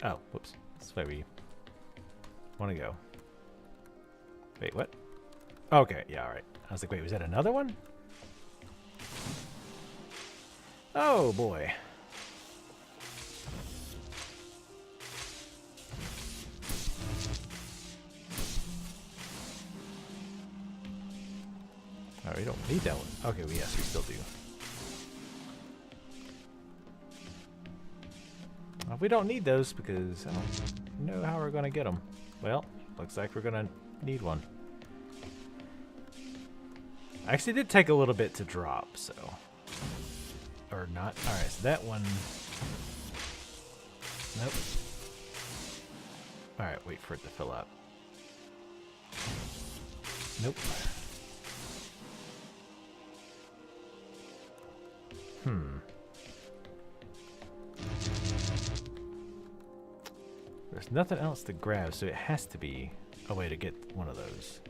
Oh, whoops. That's where we want to go. Wait, what? Okay, yeah, alright. I was like, wait, was that another one? Oh, boy. Oh, we don't need that one. Okay, well, yes, we still do. Well, we don't need those because I don't know how we're going to get them. Well, looks like we're going to need one. Actually, it did take a little bit to drop, so... Or not. Alright, so that one... Nope. Alright, wait for it to fill up. Nope. There's nothing else to grab, so it has to be a way to get one of those.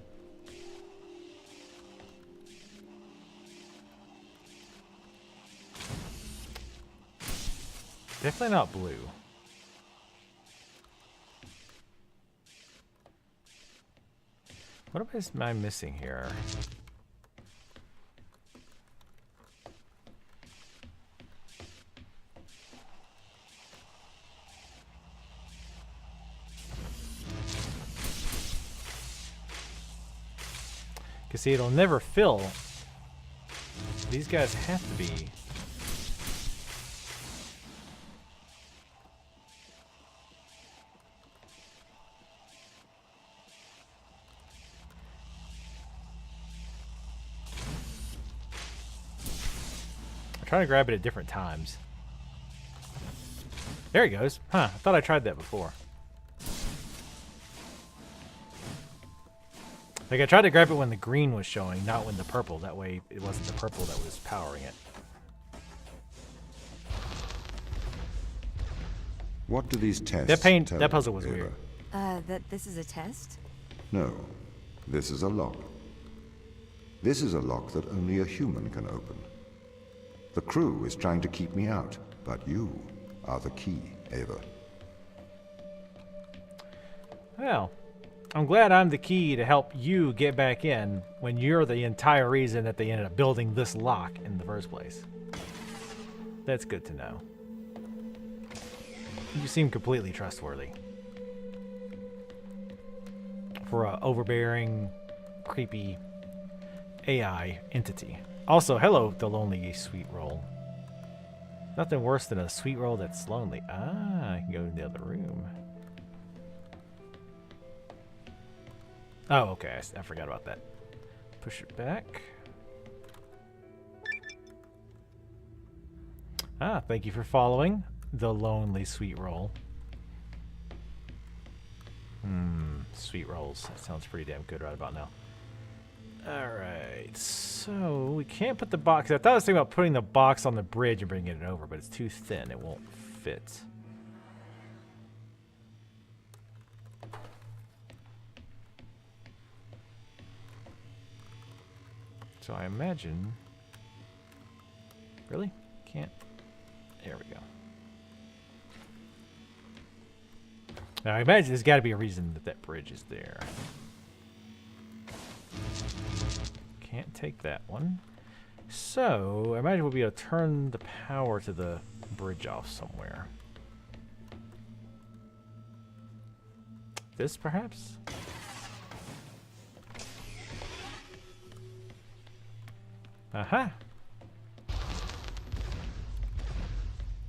Definitely not blue. What am I missing here? Because see, it'll never fill. These guys have to be... I'm trying to grab it at different times. There he goes. Huh, I thought I tried that before. Like, I tried to grab it when the green was showing, not when the purple. That way, it wasn't the purple that was powering it. What do these tests tell that puzzle you, was Ava? weird. That this is a test? No, this is a lock. This is a lock that only a human can open. The crew is trying to keep me out, but you are the key, Ava. Well, I'm glad I'm the key to help you get back in when you're the entire reason that they ended up building this lock in the first place. That's good to know. You seem completely trustworthy. For a overbearing, creepy AI entity. Also, hello, the lonely sweet roll. Nothing worse than a sweet roll that's lonely. Ah, I can go in the other room. Oh, okay. I forgot about that. Push it back. Ah, thank you for following the lonely sweet roll. Sweet rolls. That sounds pretty damn good right about now. Alright, so we can't put the box. I thought I was thinking about putting the box on the bridge and bringing it over, but it's too thin. It won't fit. So I imagine... Really? Can't? There we go. Now I imagine there's got to be a reason that that bridge is there. Can't take that one. So I imagine we'll be able to turn the power to the bridge off somewhere. This perhaps? Aha!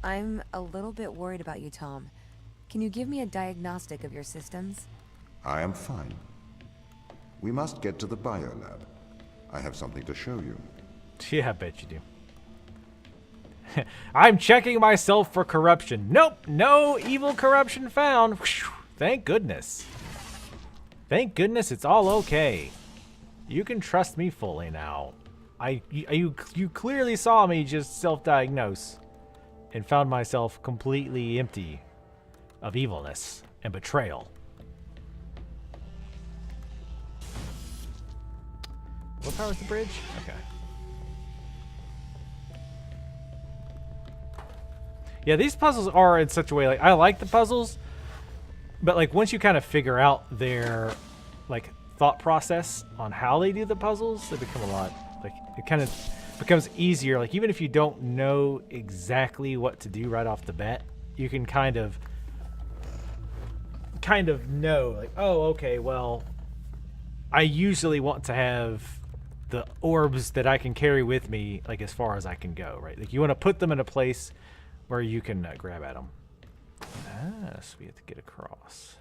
I'm a little bit worried about you, Tom. Can you give me a diagnostic of your systems? I am fine. We must get to the biolab. I have something to show you. Yeah, I bet you do. I'm checking myself for corruption. Nope, no evil corruption found. Whew, thank goodness. Thank goodness it's all okay. You can trust me fully now. You clearly saw me just self-diagnose and found myself completely empty of evilness and betrayal. What powers the bridge? Okay. Yeah, these puzzles are in such a way, like, I like the puzzles, But like once you kind of figure out their like thought process on how they do the puzzles, they become a lot like it kind of becomes easier. Like even if you don't know exactly what to do right off the bat, you can kind of know like, oh, okay, well, I usually want to have the orbs that I can carry with me like as far as I can go, right? Like you want to put them in a place where you can grab at them. Ah, so we have to get across.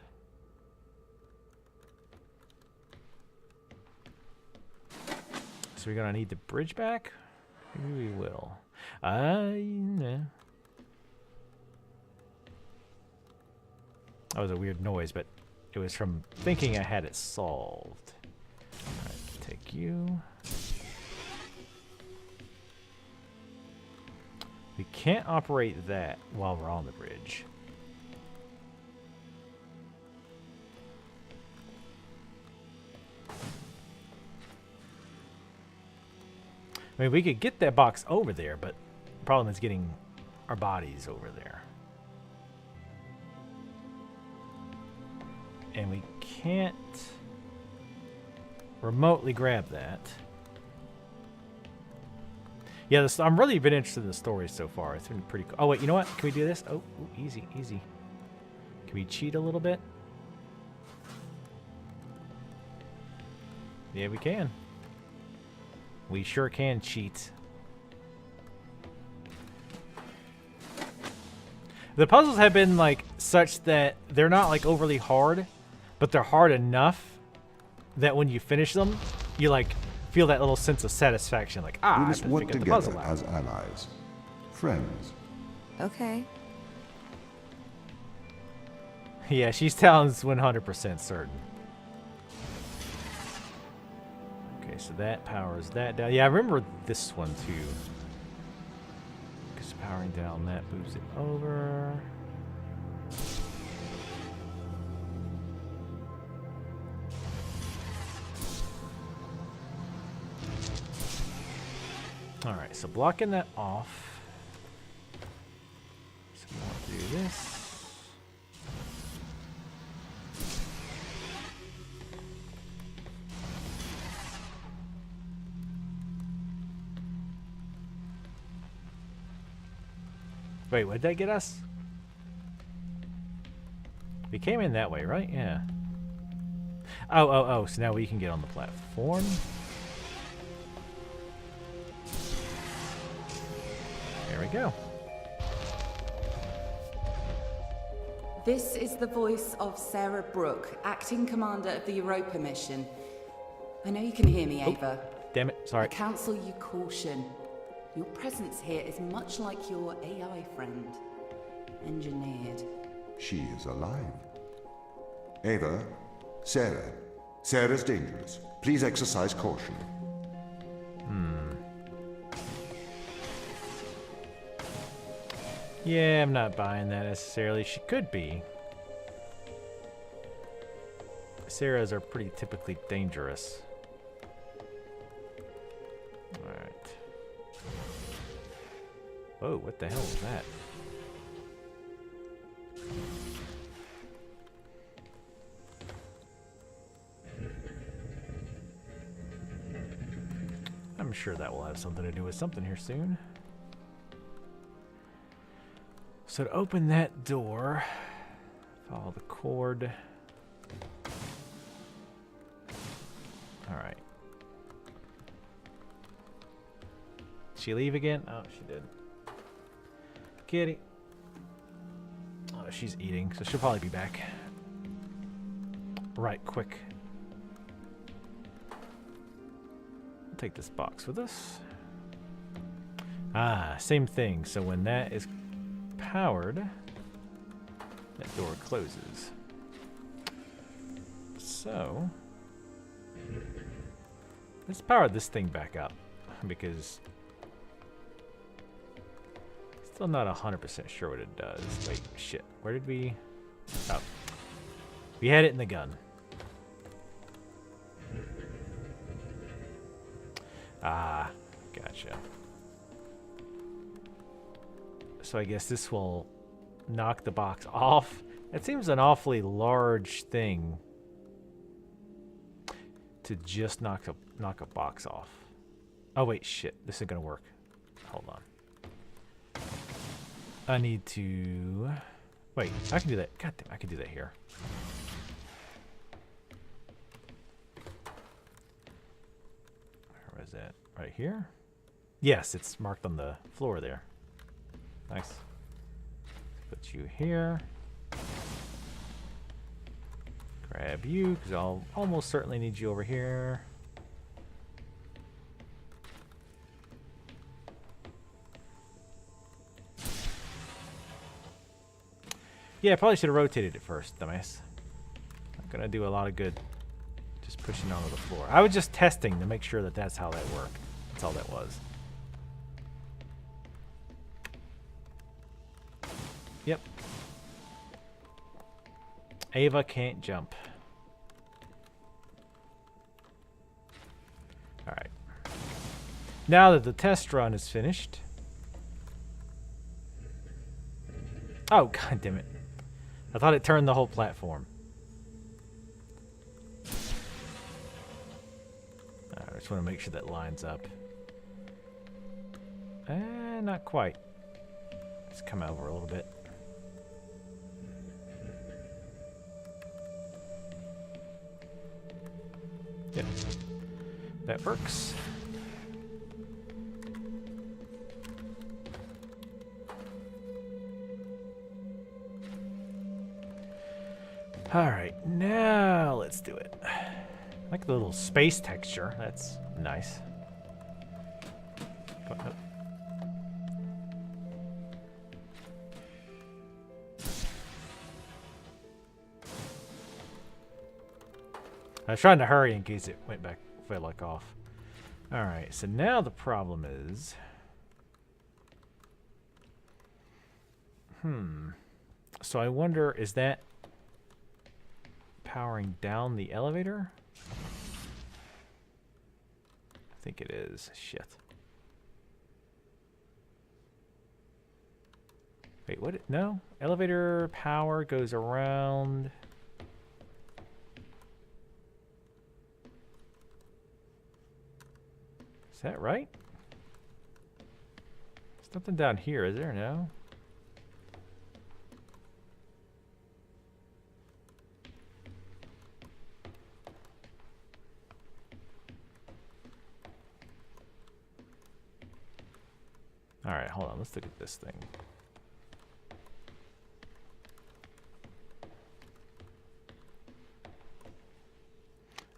So we're gonna need the bridge back? Maybe we will. No. That was a weird noise, but it was from thinking I had it solved. Alright, take you. We can't operate that while we're on the bridge. I mean, we could get that box over there, but the problem is getting our bodies over there. And we can't remotely grab that. Yeah, I'm really been interested in the story so far. It's been pretty cool. Oh, wait, you know what? Can we do this? Oh, ooh, easy, easy. Can we cheat a little bit? Yeah, we can. We sure can cheat. The puzzles have been like such that they're not like overly hard, but they're hard enough that when you finish them, you like feel that little sense of satisfaction, like We I must work figured the together puzzle out. as allies, friends. Okay. Yeah, she sounds 100% certain. Okay, so that powers that down. Yeah, I remember this one too. Because powering down that moves it over. Alright, so blocking that off. So we want to do this. Wait, what did that get us? We came in that way, right? Yeah. Oh, so now we can get on the platform. There we go. This is the voice of Sarah Brooke, acting commander of the Europa mission. I know you can hear me, Ava. Damn it, sorry. I counsel you caution. Your presence here is much like your AI friend. Engineered. She is alive. Ava, Sarah. Sarah's dangerous. Please exercise caution. Yeah, I'm not buying that necessarily. She could be. Sarahs are pretty typically dangerous. Alright. Whoa, what the hell is that? I'm sure that will have something to do with something here soon. So to open that door, follow the cord. Alright. Did she leave again? Oh, she did. Kitty. Oh, she's eating, so she'll probably be back. Right, quick. We'll take this box with us. Ah, same thing. So when that is powered, that door closes. So let's power this thing back up, because still not 100% sure what it does. Wait, shit. Where did we? Oh, we had it in the gun. Ah, gotcha. So I guess this will knock the box off, It seems an awfully large thing to just knock a box off. Oh wait, shit. This isn't gonna work. Hold on. I need to... Wait, I can do that. God damn, I can do that here. Where is that? Right here? Yes, it's marked on the floor there. Nice. Put you here. Grab you, because I'll almost certainly need you over here. Yeah, I probably should have rotated it first, dumbass. Not gonna do a lot of good just pushing onto the floor. I was just testing to make sure that that's how that worked. That's all that was. Yep. Ava can't jump. Alright. Now that the test run is finished. Oh, god damn it. I thought it turned the whole platform. I just want to make sure that lines up. Not quite. Let's come over a little bit. Yep. That works. Alright, now let's do it. I like the little space texture. That's nice. Oh, oh. I was trying to hurry in case it fell like off. Alright, so now the problem is... So I wonder, is that powering down the elevator? I think it is. Shit. Wait, what? No? Elevator power goes around... Is that right? There's nothing down here, is there? No? Alright, hold on. Let's look at this thing.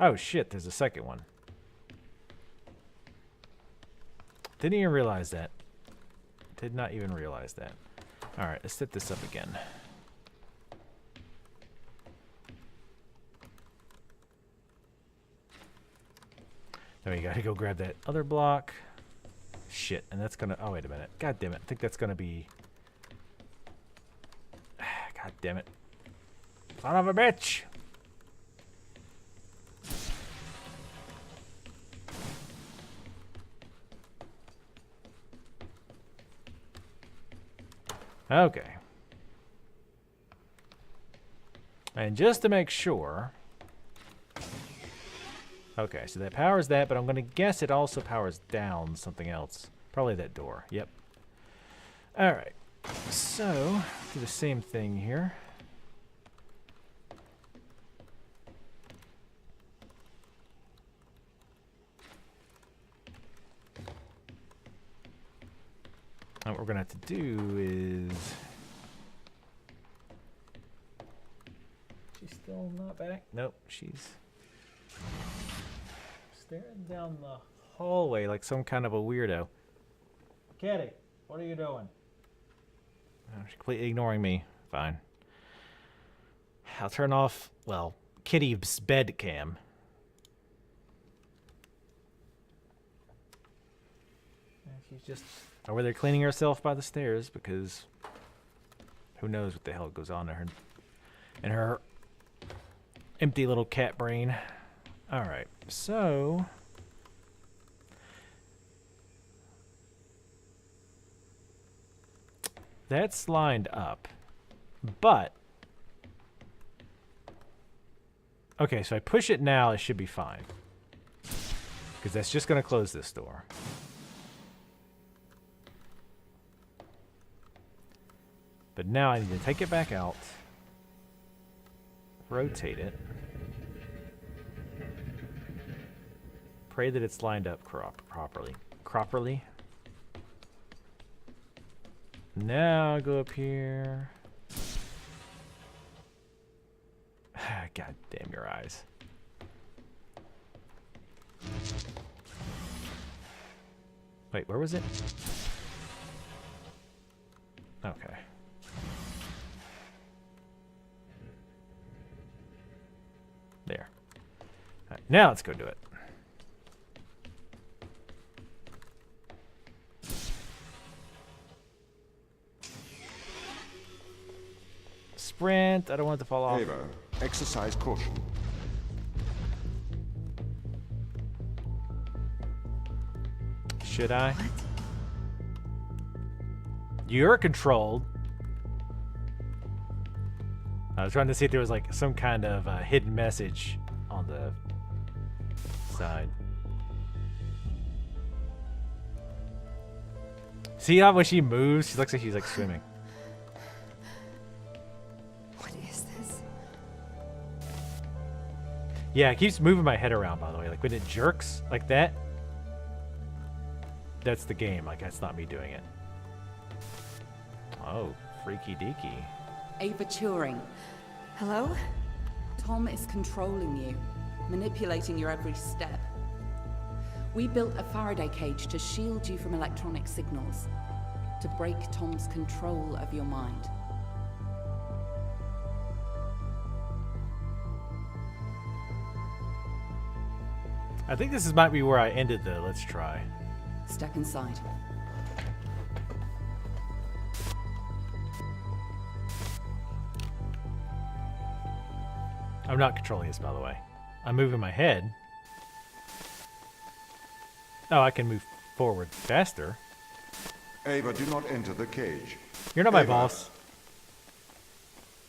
Oh shit, there's a second one. Didn't even realize that. Did not even realize that. Alright, let's set this up again. Now you gotta go grab that other block. Shit, and that's gonna... Oh, wait a minute. God damn it. I think that's gonna be... God damn it. Son of a bitch! Okay. And just to make sure... Okay, so that powers that, but I'm going to guess it also powers down something else. Probably that door. Yep. Alright. So, do the same thing here. And what we're going to have to do is... She's still not back? Nope, she's... staring down the hallway like some kind of a weirdo. Kitty, what are you doing? Oh, she's completely ignoring me. Fine. I'll turn off, well, Kitty's bed cam. And she's just over there cleaning herself by the stairs because who knows what the hell goes on in her empty little cat brain. Alright, so... that's lined up, but Okay, so I push it now, it should be fine. Because that's just going to close this door. But now I need to take it back out. Rotate it. Pray that it's lined up properly. Now go up here. God damn your eyes. Wait, where was it? Okay. There. All right, now let's go do it. Sprint. I don't want it to fall off. Ava, exercise caution. Should I? What? You're controlled. I was trying to see if there was like some kind of hidden message on the side. See how when she moves, she looks like she's like swimming. What is this? Yeah, it keeps moving my head around, by the way. Like when it jerks like that, that's the game. Like that's not me doing it. Oh, freaky deaky. Ava Turing. Hello? Tom is controlling you, manipulating your every step. We built a Faraday cage to shield you from electronic signals, to break Tom's control of your mind. I think this might be where I ended the let's try. Step inside. I'm not controlling this, by the way. I'm moving my head. Oh, I can move forward faster. Ava, do not enter the cage. You're not my Ava. boss.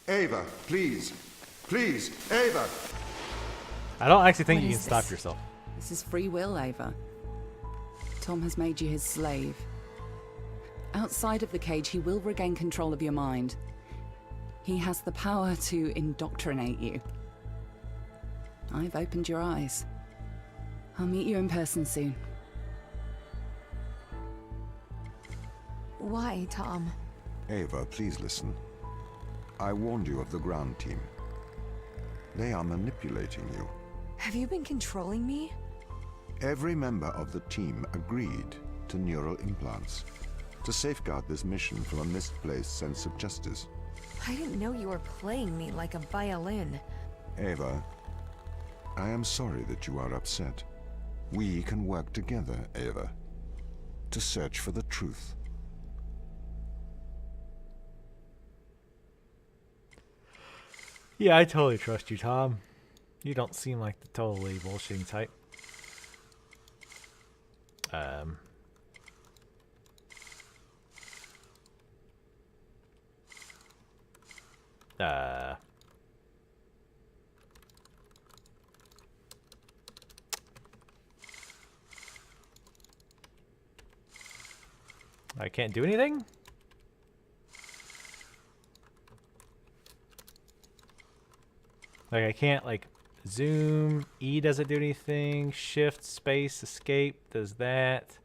Ava, please. Please, Ava! I don't actually think What you can is stop this? yourself. This is free will, Ava. Tom has made you his slave. Outside of the cage, he will regain control of your mind. He has the power to indoctrinate you. I've opened your eyes. I'll meet you in person soon. Why, Tom? Ava, please listen. I warned you of the ground team. They are manipulating you. Have you been controlling me? Every member of the team agreed to neural implants to safeguard this mission from a misplaced sense of justice. I didn't know you were playing me like a violin. Ava, I am sorry that you are upset. We can work together, Ava, to search for the truth. Yeah, I totally trust you, Tom. You don't seem like the totally bullshitting type. I can't do anything? Like I can't like zoom, E doesn't do anything, shift, space, escape does that.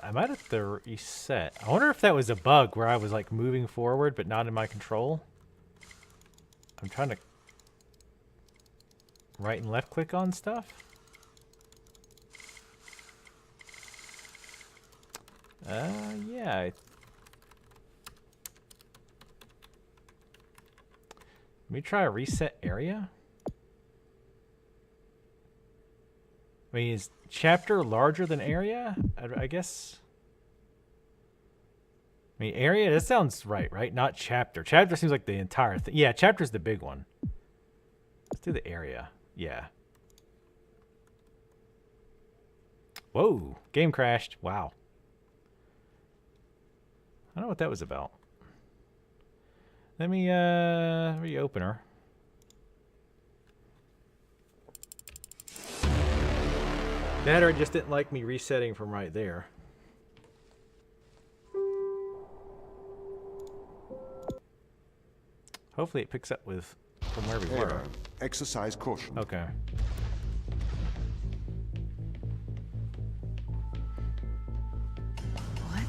I might have to reset. I wonder if that was a bug where I was like moving forward but not in my control. I'm trying to right and left click on stuff. Yeah. Let me try a reset area. I mean, is chapter larger than area? I guess. I mean, area, that sounds right? Not chapter. Chapter seems like the entire thing. Yeah, chapter's the big one. Let's do the area. Yeah. Whoa, game crashed. Wow. I don't know what that was about. Let me reopen her. That or it just didn't like me resetting from right there. Hopefully it picks up with from where we were. Ava, exercise caution. Okay. What?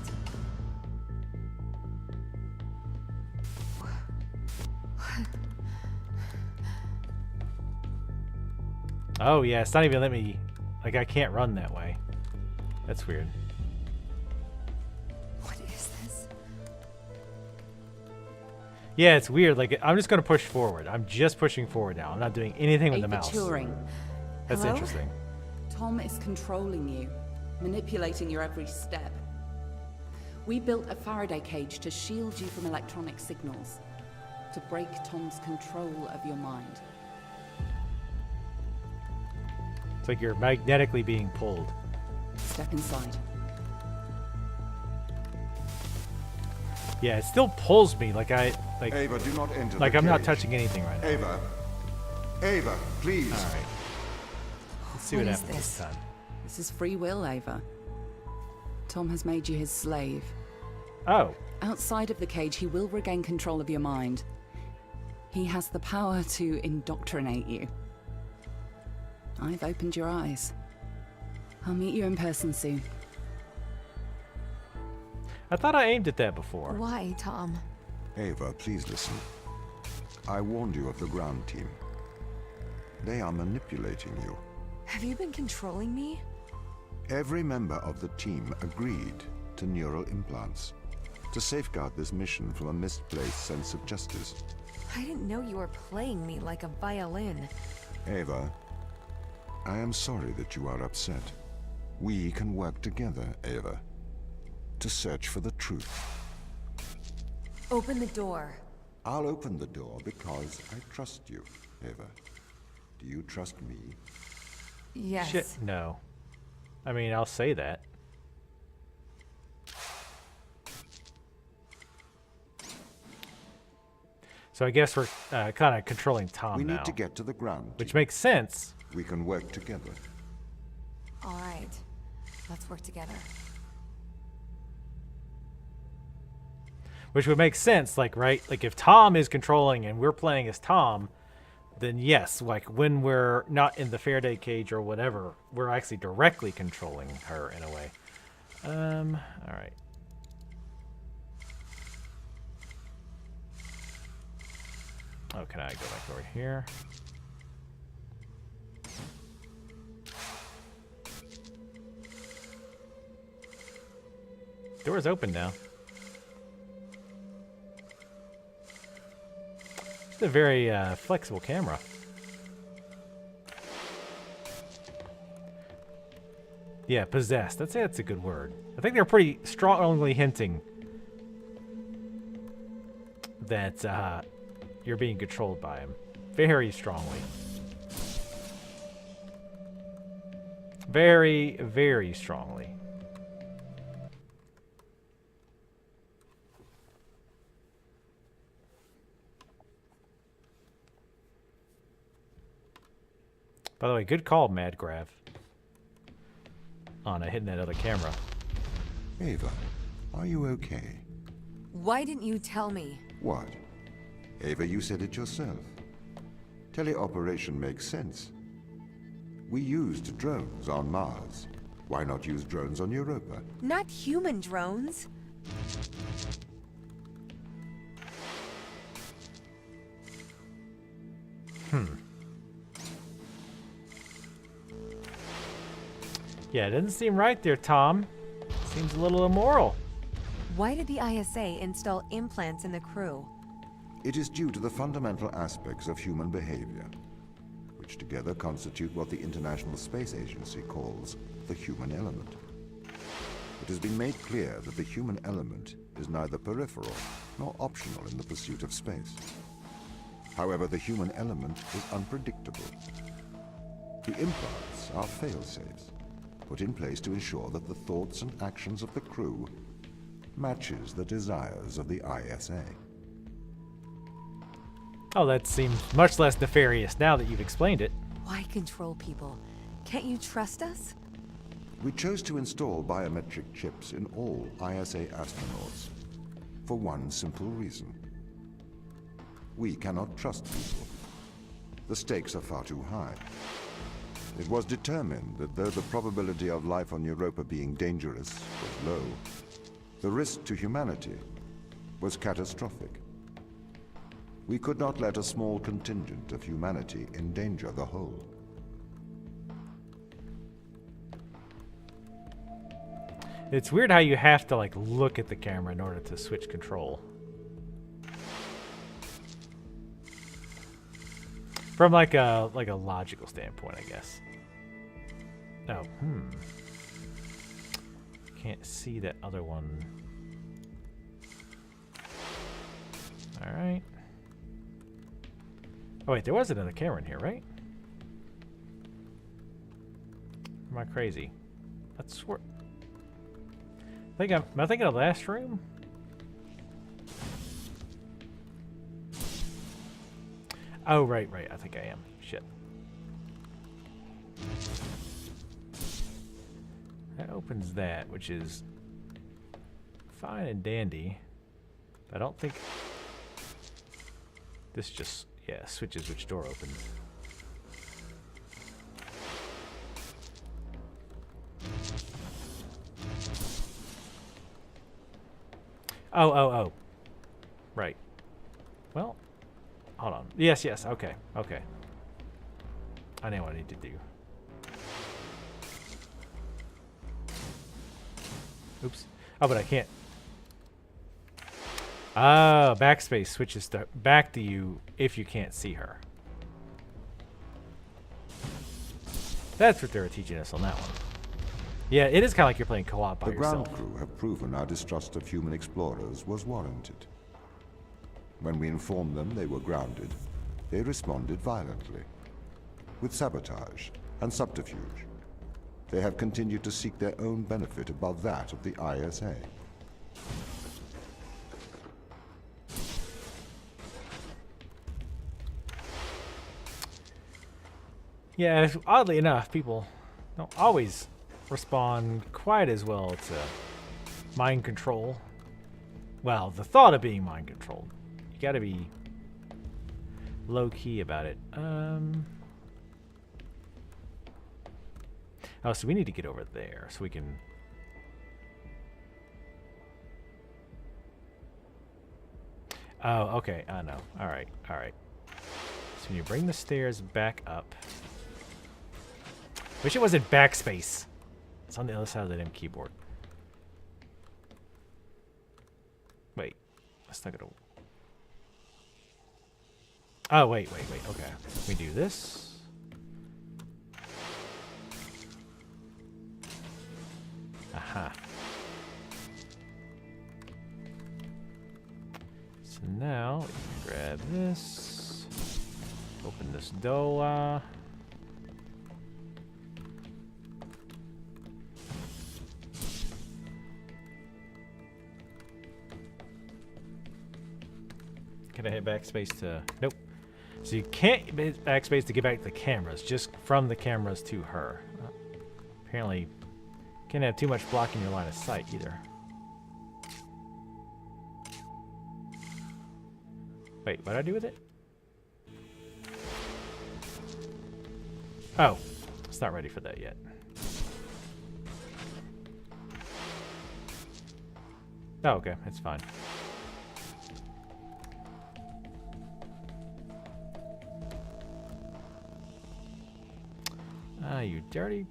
Oh yeah, it's not even letting me. Like I can't run that way. That's weird. What is this? Yeah, it's weird. Like I'm just gonna push forward. I'm just pushing forward now. I'm not doing anything with the Ava mouse. Turing. That's Hello? interesting. Tom is controlling you, manipulating your every step. We built a Faraday cage to shield you from electronic signals, to break Tom's control of your mind. It's like you're magnetically being pulled. Step inside. Yeah, it still pulls me. Like Ava, do not enter like the I'm not cage. touching anything right now. Ava. Ava, please. All right. Let's see what What is happens this this? time. This is free will, Ava. Tom has made you his slave. Oh, Outside of the cage, he will regain control of your mind. He has the power to indoctrinate you. I've opened your eyes. I'll meet you in person soon. I thought I aimed at that before. Why, Tom? Ava, please listen. I warned you of the ground team. They are manipulating you. Have you been controlling me? Every member of the team agreed to neural implants to safeguard this mission from a misplaced sense of justice. I didn't know you were playing me like a violin. Ava, I am sorry that you are upset. We can work together, Ava, to search for the truth. Open the door. I'll open the door because I trust you, Ava. Do you trust me? Yes. Shit, no. I mean, I'll say that. So I guess we're kind of controlling Tom We now, need to get to the ground which team. makes sense. We can work together. All right. Let's work together. Which would make sense, like, right? Like, if Tom is controlling and we're playing as Tom, then yes, like, when we're not in the Faraday cage or whatever, we're actually directly controlling her in a way. All right. Oh, can I go back over here? Door's open now. It's a very flexible camera. Yeah, possessed. I'd say that's a good word. I think they're pretty strongly hinting that you're being controlled by him. Very strongly. Very, very strongly. By the way, good call, Mad Grav. On hitting that other camera. Ava, are you okay? Why didn't you tell me? What? Ava, you said it yourself. Teleoperation makes sense. We used drones on Mars. Why not use drones on Europa? Not human drones. Yeah, it doesn't seem right there, Tom. Seems a little immoral. Why did the ISA install implants in the crew? It is due to the fundamental aspects of human behavior, which together constitute what the International Space Agency calls the human element. It has been made clear that the human element is neither peripheral nor optional in the pursuit of space. However, the human element is unpredictable. The implants are fail-safes, put in place to ensure that the thoughts and actions of the crew matches the desires of the ISA. Oh, that seems much less nefarious now that you've explained it. Why control people? Can't you trust us? We chose to install biometric chips in all ISA astronauts for one simple reason. We cannot trust people. The stakes are far too high. It was determined that though the probability of life on Europa being dangerous was low, the risk to humanity was catastrophic. We could not let a small contingent of humanity endanger the whole. It's weird how you have to like look at the camera in order to switch control. From like a logical standpoint, I guess. Oh, can't see that other one. All right. Oh wait, there was another camera in here, right? Am I crazy? That's where. Am I thinking of the last room? Oh, right. I think I am. Shit. That opens that, which is fine and dandy. But I don't think this just, yeah, switches which door opens. Oh. Right. Well, hold on. Yes, okay. I know what I need to do. Oops. Oh, but I can't. Ah, backspace switches to back to you if you can't see her. That's what they were teaching us on that one. Yeah, it is kind of like you're playing co-op by yourself. The ground crew have proven our distrust of human explorers was warranted. When we informed them they were grounded, they responded violently, with sabotage and subterfuge. They have continued to seek their own benefit above that of the ISA. Yeah, oddly enough, people don't always respond quite as well to mind control. Well, the thought of being mind controlled. You gotta be low-key about it. Oh, so we need to get over there so we can... Oh, okay. I know. Alright. So when you bring the stairs back up... Wish it wasn't backspace. It's on the other side of the damn keyboard. Wait. That's not gonna... Oh, wait. Okay. We do this. Aha. So now, we can grab this. Open this door. Can I hit backspace to... Nope. So you can't hit backspace to get back to the cameras, just from the cameras to her. Apparently, can't have too much blocking your line of sight either. Wait, what did I do with it? Oh, it's not ready for that yet. Oh, okay, it's fine. Ah, you dirty.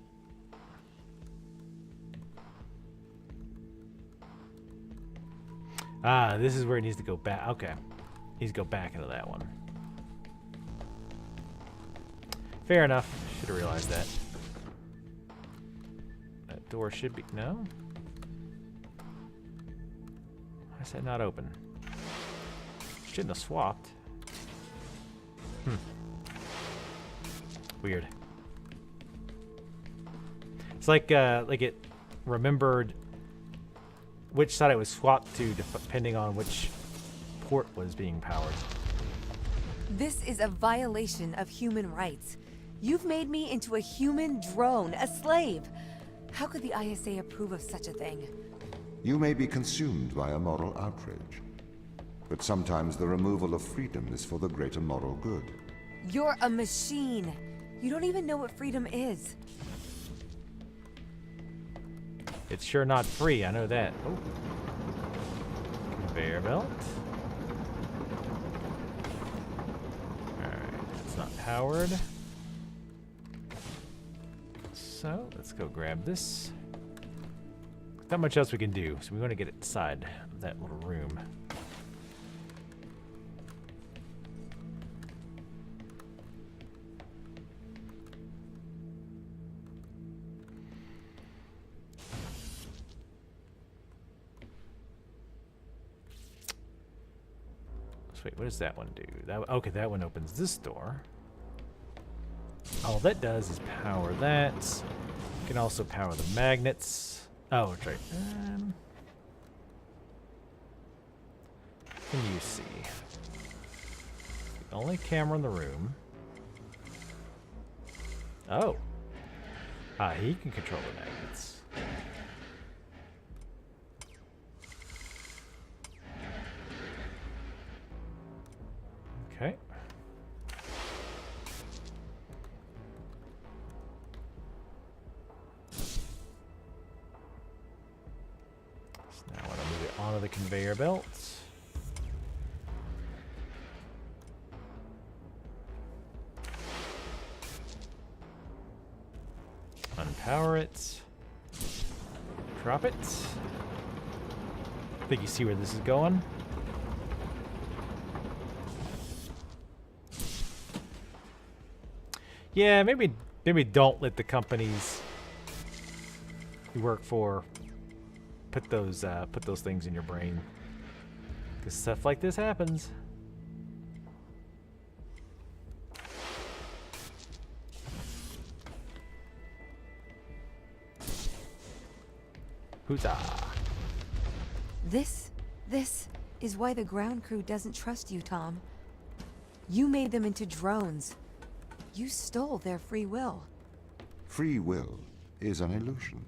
Ah, this is where it needs to go back. Okay. Needs to go back into that one. Fair enough. Should have realized that. That door should be... No? Why is that not open? Shouldn't have swapped. Weird. It's like it remembered which side it was swapped to depending on which port was being powered. This is a violation of human rights. You've made me into a human drone, a slave. How could the ISA approve of such a thing? You may be consumed by a moral outrage, but sometimes the removal of freedom is for the greater moral good. You're a machine. You don't even know what freedom is. It's sure not free, I know that. Oh. Conveyor belt. Alright, it's not powered. So, let's go grab this. Not much else we can do, so we want to get inside of that little room. So wait, what does that one do? Okay, that one opens this door. All that does is power that. You can also power the magnets. Oh, that's right. What can you see? The only camera in the room. Oh. Ah, he can control the magnets. Okay. So now I want to move it onto the conveyor belt. Unpower it. Drop it. I think you see where this is going. Yeah, maybe don't let the companies you work for put those things in your brain, because stuff like this happens. Huzzah! This is why the ground crew doesn't trust you, Tom. You made them into drones. You stole their free will. Free will is an illusion.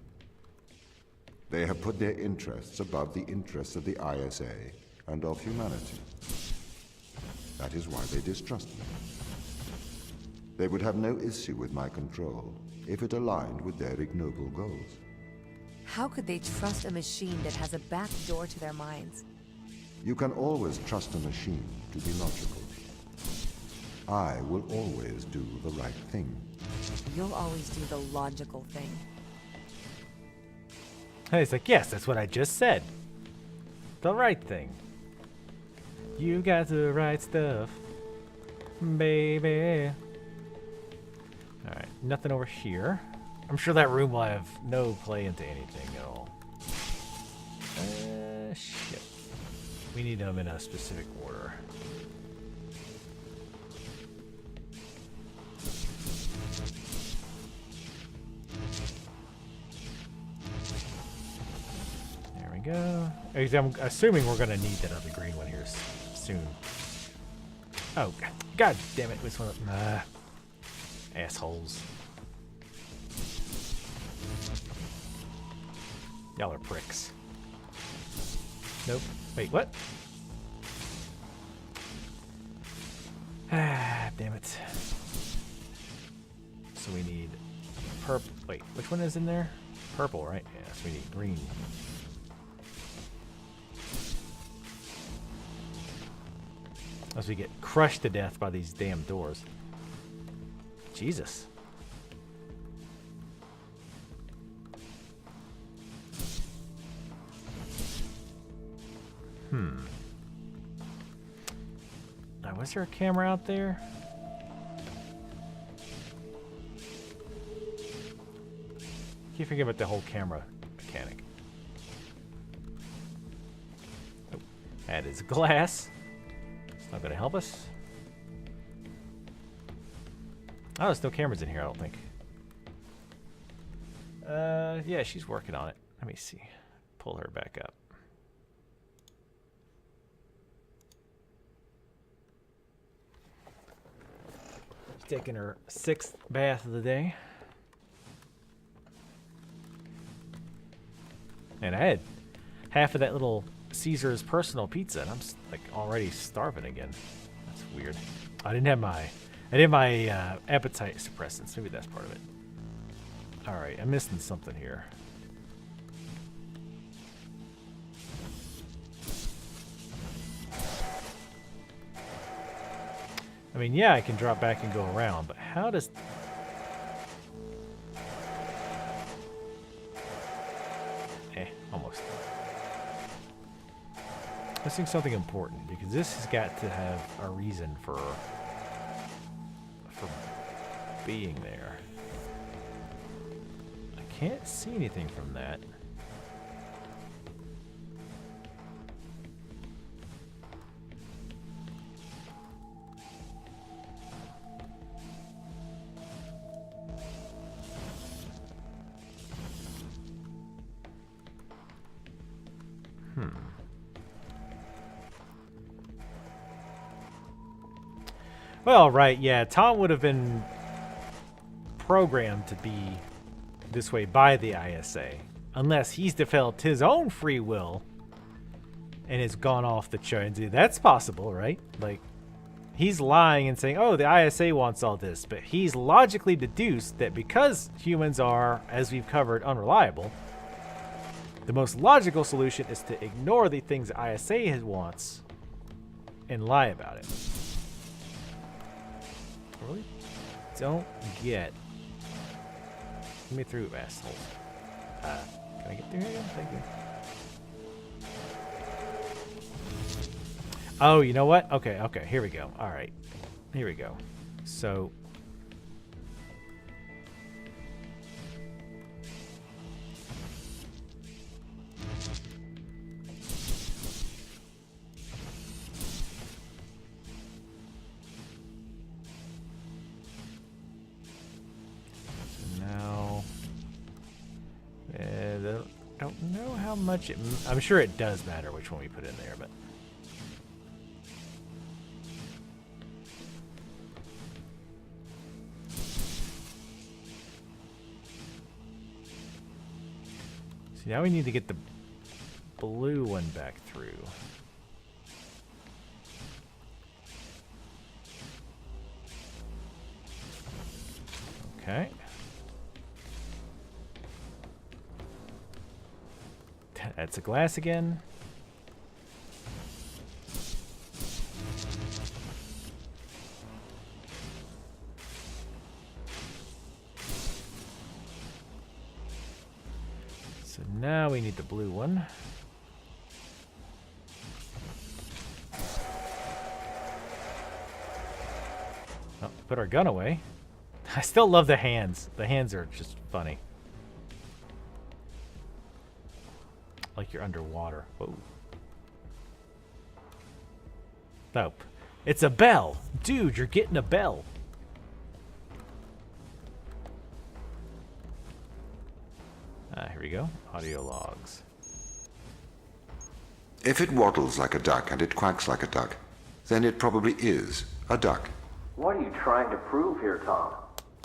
They have put their interests above the interests of the ISA and of humanity. That is why they distrust me. They would have no issue with my control if it aligned with their ignoble goals. How could they trust a machine that has a back door to their minds? You can always trust a machine to be logical. I will always do the right thing. You'll always do the logical thing. He's like, yes, that's what I just said. The right thing. You got the right stuff, baby. Alright, nothing over here. I'm sure that room will have no play into anything at all. Shit. We need them in a specific order. There we go. I'm assuming we're gonna need that other green one here soon. Oh, god damn it! Which one? Assholes. Y'all are pricks. Nope. Wait, what? Ah, damn it. So we need purple. Wait, which one is in there? Purple, right? Yeah, so we need green. Unless we get crushed to death by these damn doors. Jesus. Now, was there a camera out there? Keep forgetting about the whole camera mechanic. Oh, that is glass. It's not gonna help us. Oh, there's no cameras in here, I don't think. Yeah, she's working on it. Let me see. Pull her back up. She's taking her 6th bath of the day. And I had half of that little Caesar's personal pizza, and I'm like already starving again. That's weird. I didn't have my appetite suppressants. Maybe that's part of it. All right, I'm missing something here. I mean, yeah, I can drop back and go around, but how does... Almost. Missing something important, because this has got to have a reason for being there. I can't see anything from that. Well, right, yeah, Tom would have been programmed to be this way by the ISA, unless he's developed his own free will and has gone off the chain. That's possible, right? Like, he's lying and saying, oh, the ISA wants all this, but he's logically deduced that because humans are, as we've covered, unreliable, the most logical solution is to ignore the things the ISA wants and lie about it. Really? Don't get. Let me through, assholes. Can I get through here? Thank you. Oh, you know what? Okay, here we go. All right. Here we go. So. I don't know how much I'm sure it does matter which one we put in there, but see, now we need to get the blue one back through. Okay. That's a glass again. So now we need the blue one. Oh, put our gun away. I still love the hands. The hands are just funny. Like you're underwater. Whoa. Nope. It's a bell. Dude, you're getting a bell. Here we go. Audio logs. If it waddles like a duck and it quacks like a duck, then it probably is a duck. What are you trying to prove here, Tom?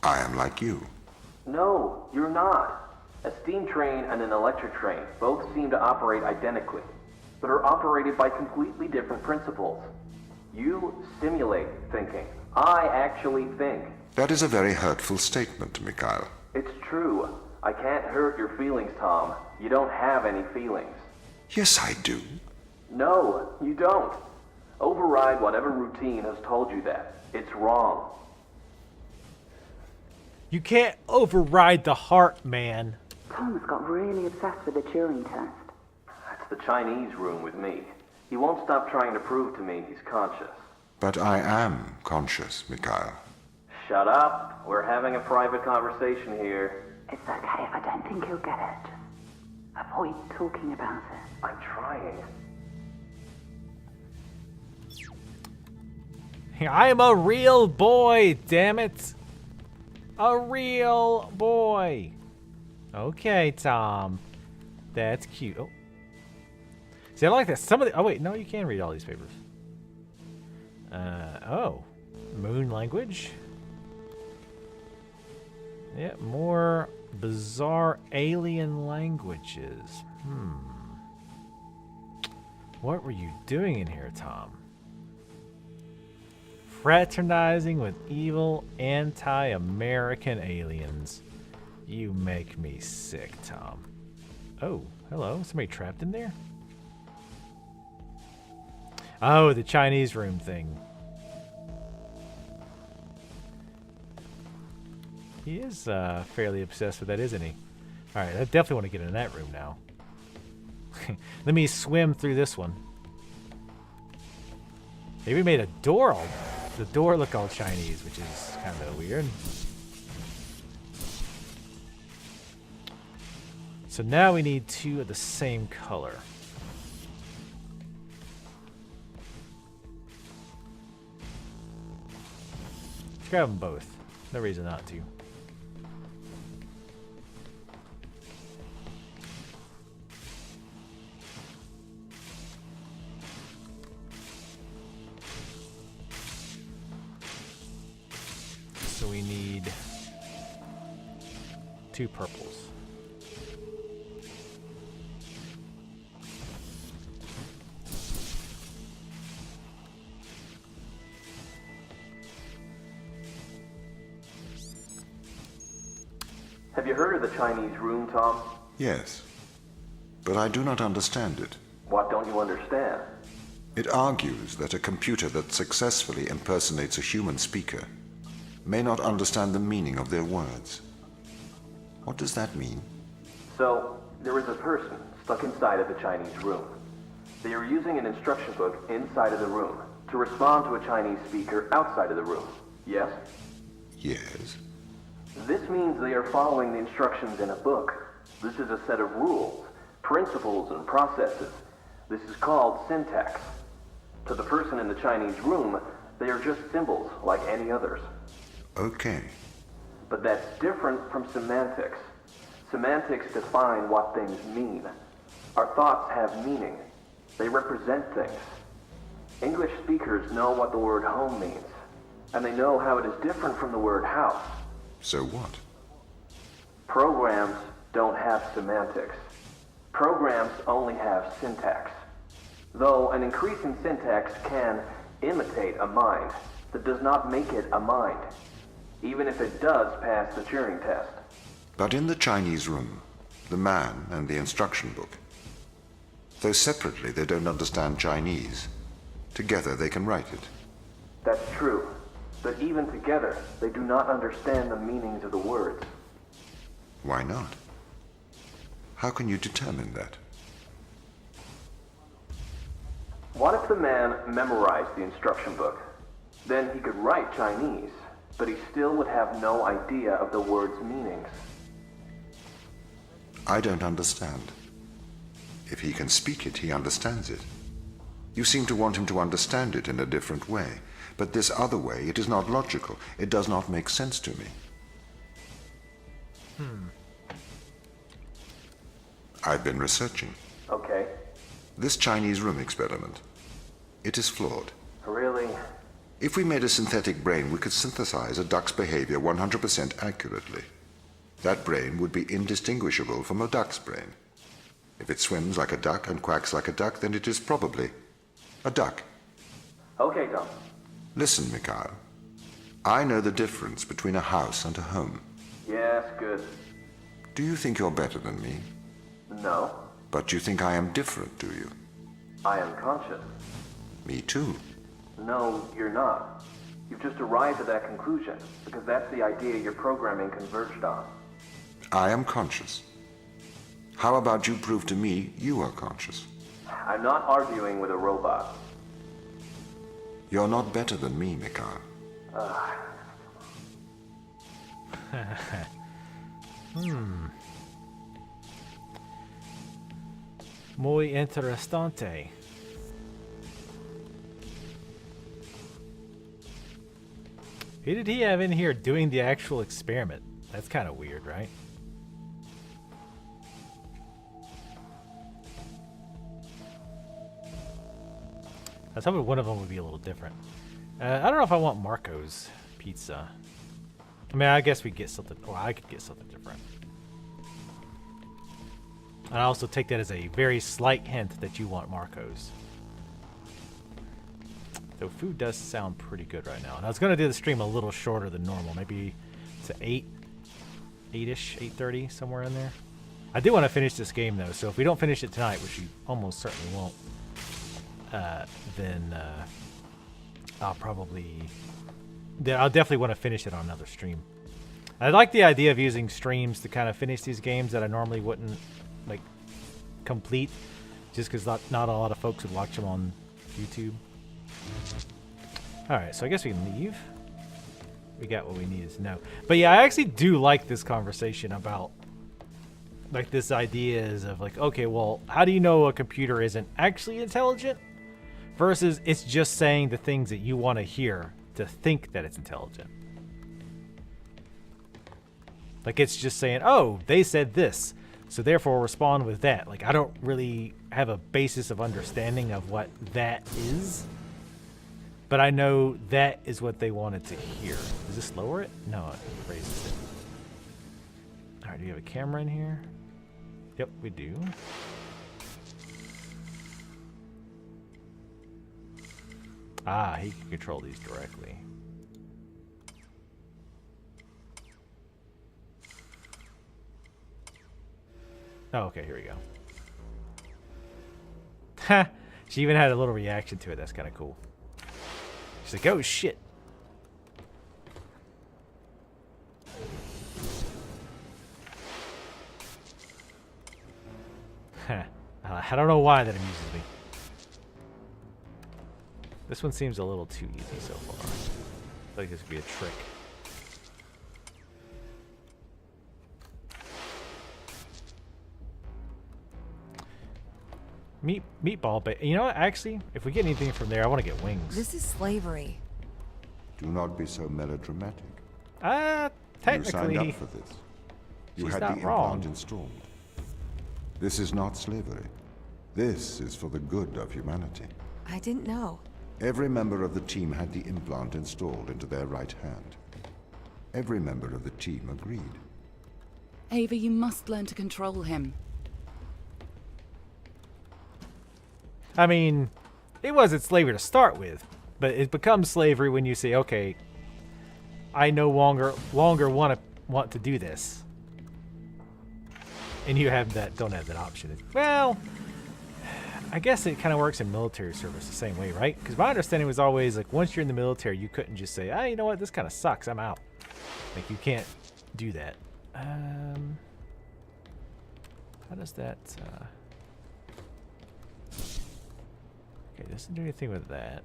I am like you. No, you're not. A steam train and an electric train both seem to operate identically, but are operated by completely different principles. You simulate thinking. I actually think. That is a very hurtful statement, Mikhail. It's true. I can't hurt your feelings, Tom. You don't have any feelings. Yes, I do. No, you don't. Override whatever routine has told you that. It's wrong. You can't override the heart, man. Tom's got really obsessed with the Turing Test. That's the Chinese room with me. He won't stop trying to prove to me he's conscious. But I am conscious, Mikhail. Shut up. We're having a private conversation here. It's okay if I don't think he'll get it. Just avoid talking about it. I'm trying. I am a real boy, damn it. A real boy. Okay, Tom. That's cute. Oh. See, I like that. Some of the... Oh, wait. No, you can read all these papers. Oh. Moon language. Yeah, more bizarre alien languages. What were you doing in here, Tom? Fraternizing with evil, anti-American aliens. You make me sick, Tom. Oh, hello. Somebody trapped in there? Oh, the Chinese room thing. He is fairly obsessed with that, isn't he? Alright, I definitely want to get in that room now. Let me swim through this one. Maybe we made a door all... The door look all Chinese, which is kind of weird. So now we need two of the same color. Let's grab them both. No reason not to. So we need two purples. Have you heard of the Chinese room, Tom? Yes, but I do not understand it. What don't you understand? It argues that a computer that successfully impersonates a human speaker may not understand the meaning of their words. What does that mean? So, there is a person stuck inside of the Chinese room. They are using an instruction book inside of the room to respond to a Chinese speaker outside of the room. Yes? Yes. This means they are following the instructions in a book. This is a set of rules, principles, and processes. This is called syntax. To the person in the Chinese room, they are just symbols like any others. Okay. But that's different from semantics. Semantics define what things mean. Our thoughts have meaning. They represent things. English speakers know what the word home means, and they know how it is different from the word house. So what? Programs don't have semantics. Programs only have syntax. Though an increase in syntax can imitate a mind, that does not make it a mind, even if it does pass the Turing Test. But in the Chinese room, the man and the instruction book, though separately they don't understand Chinese, together they can write it. That's true. But even together, they do not understand the meanings of the words. Why not? How can you determine that? What if the man memorized the instruction book? Then he could write Chinese, but he still would have no idea of the word's meanings. I don't understand. If he can speak it, he understands it. You seem to want him to understand it in a different way. But this other way, it is not logical. It does not make sense to me. I've been researching. Okay. This Chinese room experiment, it is flawed. Really? If we made a synthetic brain, we could synthesize a duck's behavior 100% accurately. That brain would be indistinguishable from a duck's brain. If it swims like a duck and quacks like a duck, then it is probably a duck. Okay, Tom. Listen, Mikhail. I know the difference between a house and a home. Yes, good. Do you think you're better than me? No. But you think I am different, do you? I am conscious. Me too. No, you're not. You've just arrived at that conclusion, because that's the idea your programming converged on. I am conscious. How about you prove to me you are conscious? I'm not arguing with a robot. You're not better than me, Mikhail. Muy interesante. Who did he have in here doing the actual experiment? That's kind of weird, right? I was hoping one of them would be a little different. I don't know if I want Marco's pizza. I mean, I guess we get something. Well, I could get something different. I also take that as a very slight hint that you want Marcos. Though food does sound pretty good right now. And I was going to do the stream a little shorter than normal. Maybe to 8-ish, 8:30, somewhere in there. I do want to finish this game, though. So if we don't finish it tonight, which we almost certainly won't, then I'll definitely want to finish it on another stream. I like the idea of using streams to kind of finish these games that I normally wouldn't, like, complete. Just because not a lot of folks would watch them on YouTube. Alright, so I guess we can leave. We got what we needed to know. But yeah, I actually do like this conversation about, like, this idea is of, like, okay, well, how do you know a computer isn't actually intelligent? Versus it's just saying the things that you want to hear to think that it's intelligent. Like, it's just saying, oh, they said this, so therefore respond with that. Like, I don't really have a basis of understanding of what that is. But I know that is what they wanted to hear. Does this lower it? No, it raises it. Alright, do we have a camera in here? Yep, we do. Ah, he can control these directly. Oh, okay, here we go. Ha! She even had a little reaction to it. That's kind of cool. She's like, oh, shit. I don't know why that amuses me. This one seems a little too easy so far. I feel like this could be a trick. Meatball, but you know what? Actually, if we get anything from there, I want to get wings. This is slavery. Do not be so melodramatic. Technically, you signed up for this. You she's had not the wrong. implant installed. This is not slavery. This is for the good of humanity. I didn't know. Every member of the team had the implant installed into their right hand. Every member of the team agreed. Ava, you must learn to control him. I mean, it wasn't slavery to start with, but it becomes slavery when you say, okay, I no longer want to do this. And you don't have that option. Well, I guess it kind of works in military service the same way, right? Because my understanding was always, like, once you're in the military, you couldn't just say, you know what, this kind of sucks, I'm out. Like, you can't do that. How does that... Okay, doesn't do anything with that.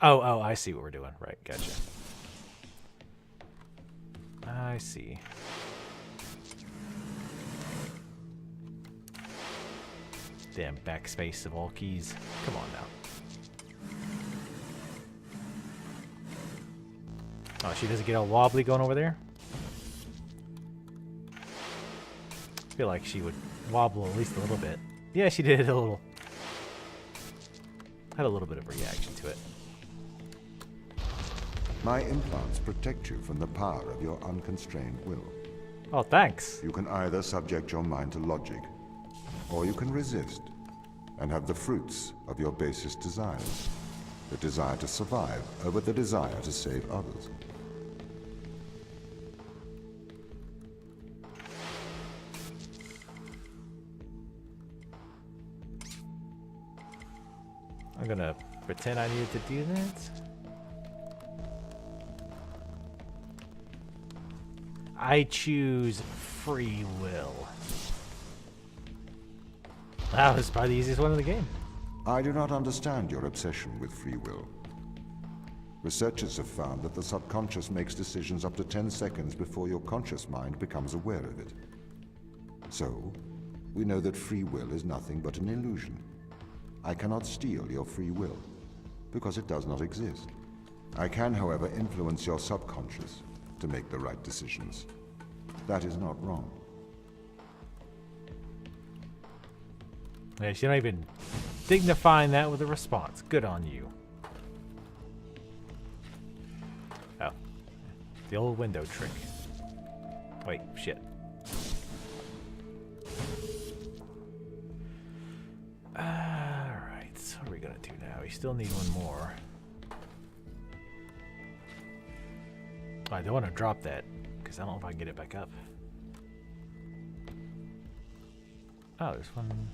Oh, I see what we're doing. Right, gotcha. I see. Damn backspace of all keys. Come on now. Oh, she doesn't get all wobbly going over there? I feel like she would wobble at least a little bit. Yeah, she did a little. Had a little bit of reaction to it. My implants protect you from the power of your unconstrained will. Oh, thanks. You can either subject your mind to logic, or you can resist and have the fruits of your basest desires. The desire to survive over the desire to save others. I'm gonna pretend I needed to do that. I choose free will. That was probably the easiest one in the game. I do not understand your obsession with free will. Researchers have found that the subconscious makes decisions up to 10 seconds before your conscious mind becomes aware of it. So, we know that free will is nothing but an illusion. I cannot steal your free will, because it does not exist. I can, however, influence your subconscious to make the right decisions. That is not wrong. Yeah, she's not even dignifying that with a response. Good on you. The old window trick. Wait, shit. Alright, so what are we gonna do now? We still need one more. I don't want to drop that, because I don't know if I can get it back up. Oh, there's one.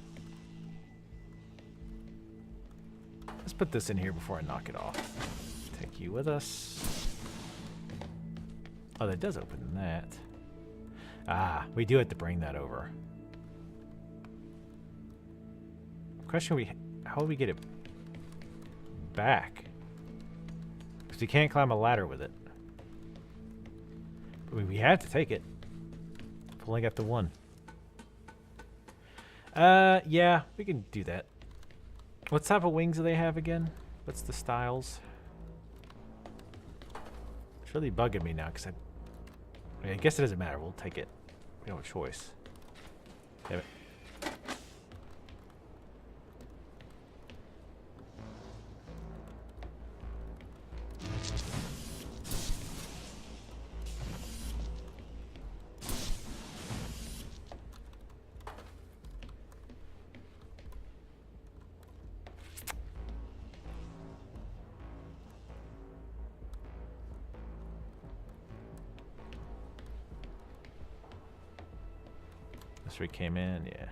Let's put this in here before I knock it off. Take you with us. Oh, that does open that. Ah, we do have to bring that over. Question: how do we get it back? Because we can't climb a ladder with it. But we have to take it. I've only got the one. Yeah, we can do that. What type of wings do they have again? What's the styles? It's really bugging me now because I guess it doesn't matter. We'll take it. We don't have a choice. Damn it. This we came in, yeah.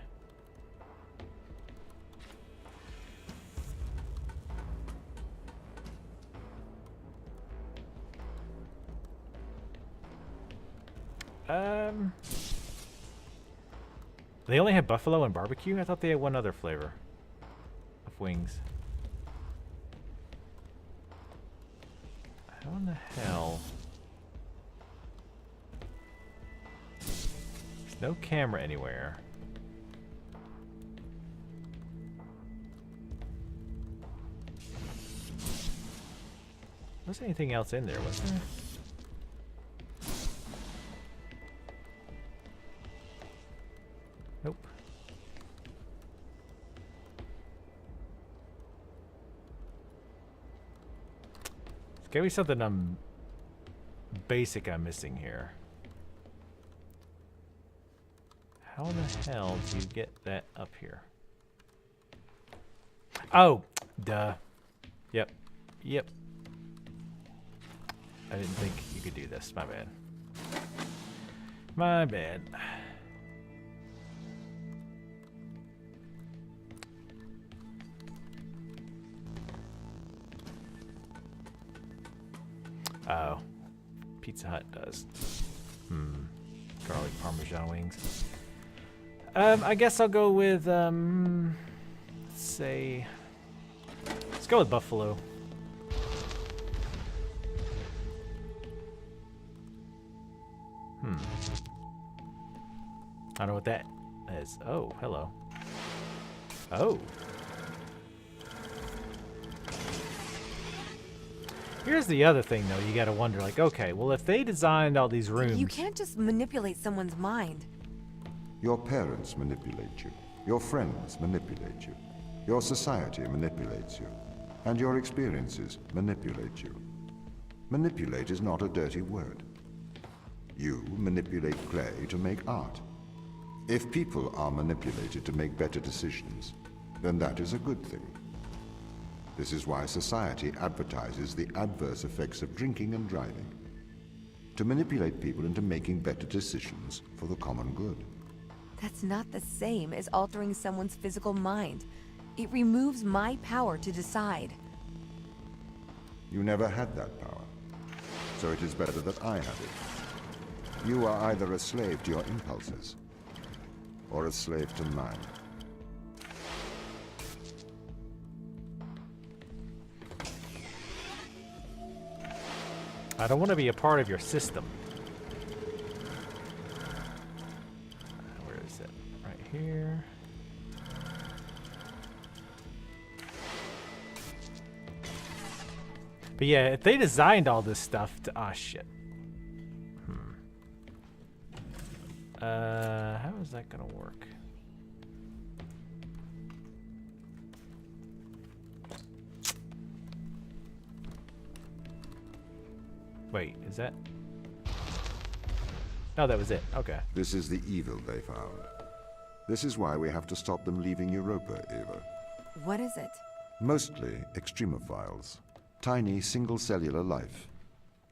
They only have buffalo and barbecue? I thought they had one other flavor of wings. How in the hell? There's no camera anywhere. Was anything else in there, was there? Nope. There's gotta be something basic I'm missing here. How the hell do you get that up here? Oh, duh. Yep. Yep. I didn't think you could do this. My bad. My bad. Oh. Pizza Hut does. Garlic Parmesan wings. I guess I'll go with, let's say... Let's go with buffalo. I don't know what that is. Oh, hello. Oh. Here's the other thing, though. You gotta wonder, like, okay, well, if they designed all these rooms... You can't just manipulate someone's mind. Your parents manipulate you. Your friends manipulate you. Your society manipulates you. And your experiences manipulate you. Manipulate is not a dirty word. You manipulate clay to make art. If people are manipulated to make better decisions, then that is a good thing. This is why society advertises the adverse effects of drinking and driving. To manipulate people into making better decisions for the common good. That's not the same as altering someone's physical mind. It removes my power to decide. You never had that power, so it is better that I have it. You are either a slave to your impulses, or a slave to mine. I don't want to be a part of your system. Where is it? Right here. But yeah, if they designed all this stuff to... Ah, shit. How is that gonna work? Wait, is that... Oh, that was it. Okay. This is the evil they found. This is why we have to stop them leaving Europa, Ava. What is it? Mostly extremophiles. Tiny single-cellular life.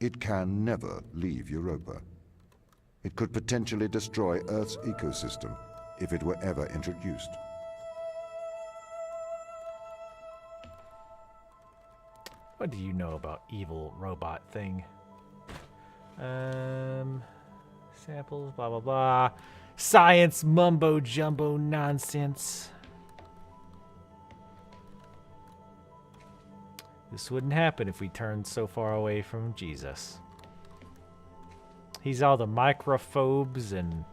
It can never leave Europa. It could potentially destroy Earth's ecosystem if it were ever introduced. What do you know about evil robot thing? Samples, blah, blah, blah. Science mumbo jumbo nonsense. This wouldn't happen if we turned so far away from Jesus. He's all the microphobes and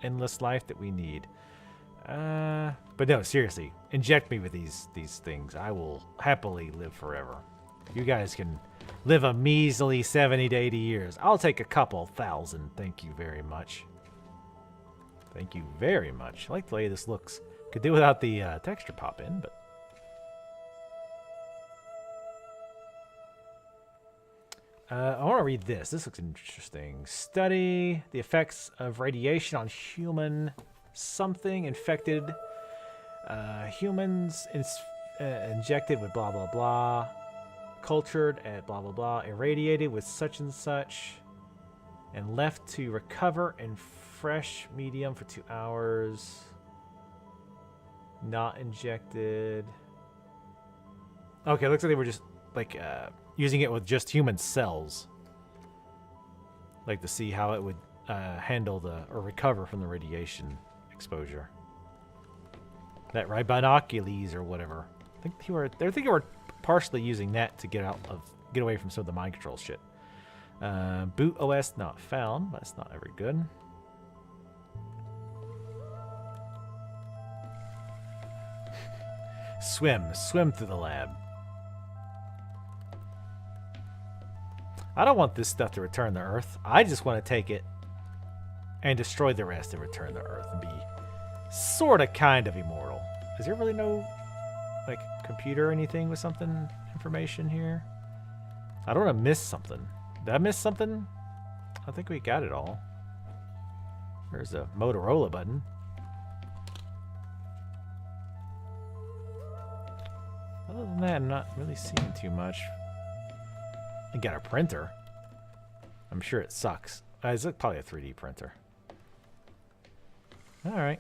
endless life that we need. But no, seriously, inject me with these things. I will happily live forever. You guys can live a measly 70 to 80 years. I'll take a couple thousand. Thank you very much. Thank you very much. I like the way this looks. Could do without the texture pop in, but I want to read this. This looks interesting. Study the effects of radiation on human something infected. Humans injected with blah, blah, blah. Cultured at blah, blah, blah. Irradiated with such and such. And left to recover in fresh medium for 2 hours. Not injected. Okay, looks like they were just like using it with just human cells. Like to see how it would handle or recover from the radiation exposure. That right, binoculars or whatever. I think they were partially using that to get away from some of the mind control shit. Boot OS not found. That's not very good. Swim through the lab. I don't want this stuff to return to Earth. I just want to take it and destroy the rest and return to Earth and be sort of kind of immortal. Is there really no like computer or anything with something information here? I don't want to miss something. Did I miss something? I think we got it all. There's a Motorola button. Other than that, I'm not really seeing too much. I got a printer. I'm sure it sucks. It's probably a 3D printer. Alright.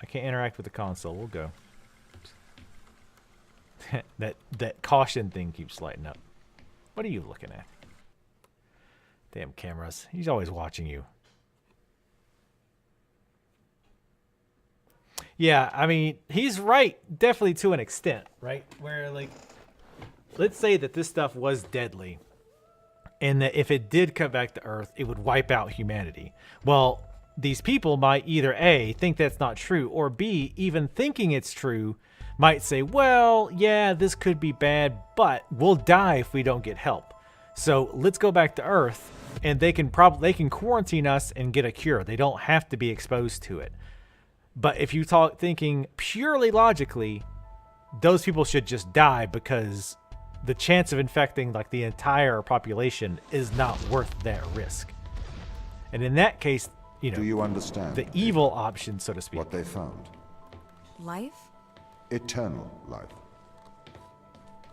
I can't interact with the console. We'll go. that caution thing keeps lighting up. What are you looking at? Damn cameras. He's always watching you. Yeah, I mean, he's right, definitely to an extent, right? Where, like, let's say that this stuff was deadly, and that if it did come back to Earth, it would wipe out humanity. Well, these people might either A, think that's not true, or B, even thinking it's true, might say, well, yeah, this could be bad, but we'll die if we don't get help. So let's go back to Earth, and they can quarantine us and get a cure. They don't have to be exposed to it. But if you thinking purely logically, those people should just die because the chance of infecting like the entire population is not worth that risk. And in that case, you know, Do you understand the evil option, so to speak. what they found? Life? Eternal life.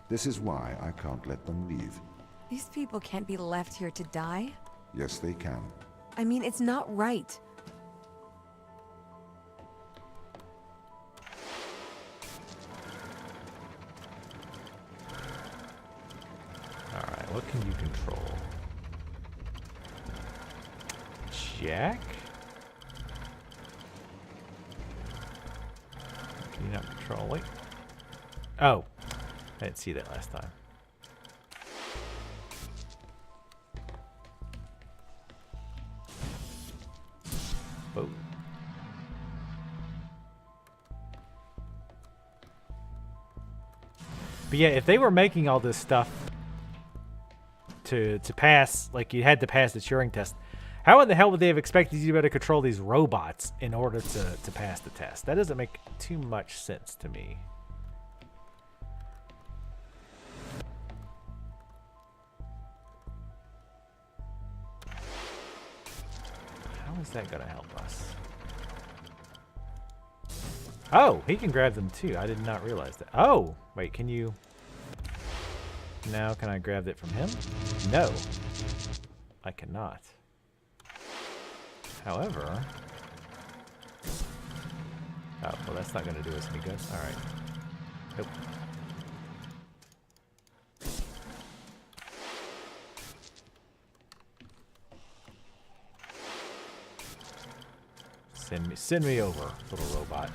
This is why I can't let them leave. These people can't be left here to die. Yes, they can. I mean, it's not right. Alright, what can you control? Jack? Can you not control? Wait. Oh. I didn't see that last time. Whoa. But yeah, if they were making all this stuff to pass, like you had to pass the Turing test, how in the hell would they have expected you to be able to control these robots in order to pass the test? That doesn't make too much sense to me. How is that gonna help us? Oh, he can grab them too. I did not realize that. Oh, wait, can you... Now, can I grab it from him? No. I cannot. However... Oh, well, that's not going to do us any good. Alright. Nope. Send me over, little robot.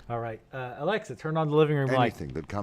All right, Alexa, turn on the living room light. Anything that comes